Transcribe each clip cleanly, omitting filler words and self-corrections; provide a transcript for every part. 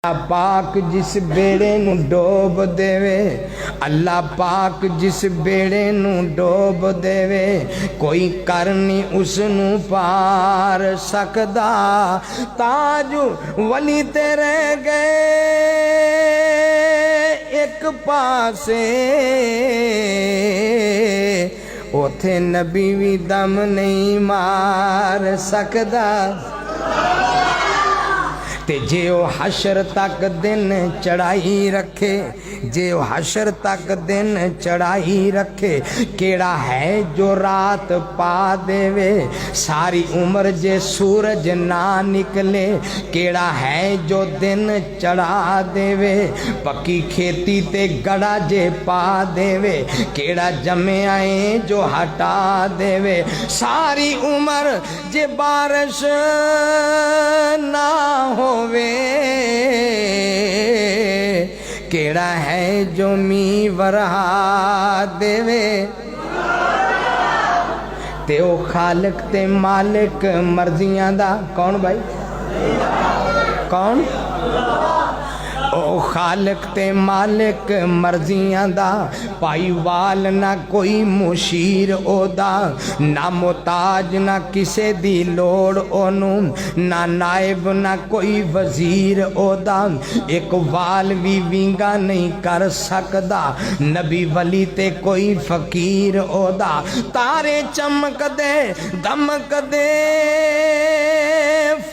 अल्लाह पाक जिस बेड़े नू डोब देवे, अल्लाह पाक जिस बेड़े नू डोब देवे, कोई कर नहीं उसनू पार सकदा। ताज वली तेरे गए एक पासे, उथे नबी भी दम नहीं मार सकदा। ते जे वो हशर तक दिन चढ़ाई रखे, जे वो हशर तक दिन चढ़ाई रखे, केड़ा है जो रात पा देवे। सारी उम्र जे सूरज ना निकले, केड़ा है जो दिन चढ़ा देवे। पक्की खेती ते गड़ा जे पा देवे, केड़ा जमे आए जो हटा देवे। सारी उम्र जे बारिश ना हो वे, केड़ा है जो मी वरहा देवे। ते ओ खालिक ते मालिक मर्जियां दा कौन भाई, कौन? ओ खालिक ते मालिक मर्जियां दा, पाईवाल ना कोई मुशीर ओदा, ना मुताज ना किसे दी लोड़ ओनू, ना नायब ना कोई वजीर ओदा। एक वाल भी विंगा नहीं कर सकदा, नबी वली ते कोई फकीर ओदा। तारे चमक दे दमक दे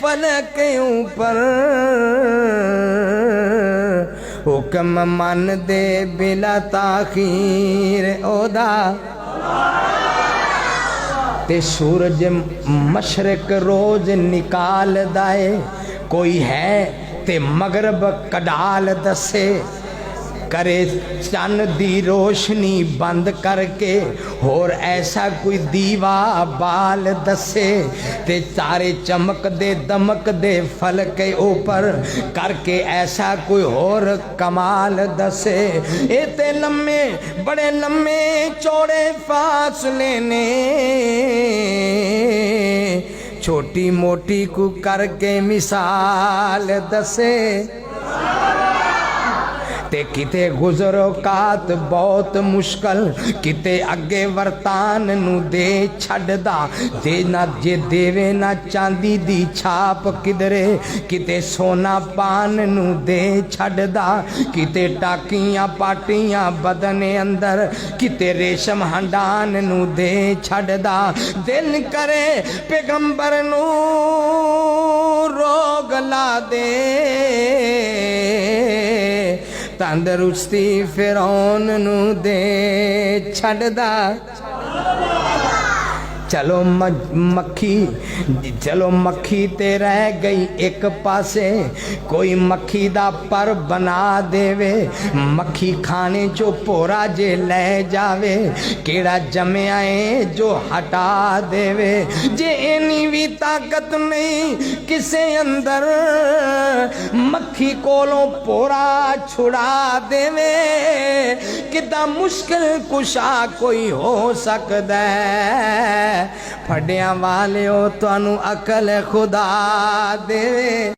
फलक ऊपर, हुक्म मन दे बिला ताखीर ओदा। ते सूरज मशरक रोज निकाल दाए, कोई है ते मगरब कडाल दसे। करे चन्न दी रोशनी बंद करके, होर ऐसा कोई दीवा बाल दसे। ते तारे चमक दे दमक दे फल के ऊपर करके, ऐसा कोई होर कमाल दसे। ए ते लम्मे बड़े लम्मे चौड़े फासले ने, छोटी मोटी को करके मिसाल दसे। ते किते गुजरो कात बहुत मुश्किल, किते अगे वरतान नू दे छड़दा। जे ना जे देवे ना चांदी दी छाप किधरे, किते सोना पान नू दे छड़दा। किते टाकियां पाटियां बदने अंदर, किते रेशम हंडान नू दे छड़दा। दिल करे पैगंबर नू रोग ला दे, तंदरुस्ती फिरौन नू दे छड़दा। चलो मक्खी, चलो मक्खी ते रह गई एक पासे, कोई मक्खी दा पर बना देवे। मक्खी खाने जो पोरा जे ले जावे, केड़ा जमया है जो हटा देवे। जे इनी भी ताकत नहीं किसे अंदर, मक्खी कोलों पोरा छुड़ा देवे। कितना मुश्किल कुशा कोई हो सकदा है, फड़िया वाले हो तुहानू अकल खुदा देवे।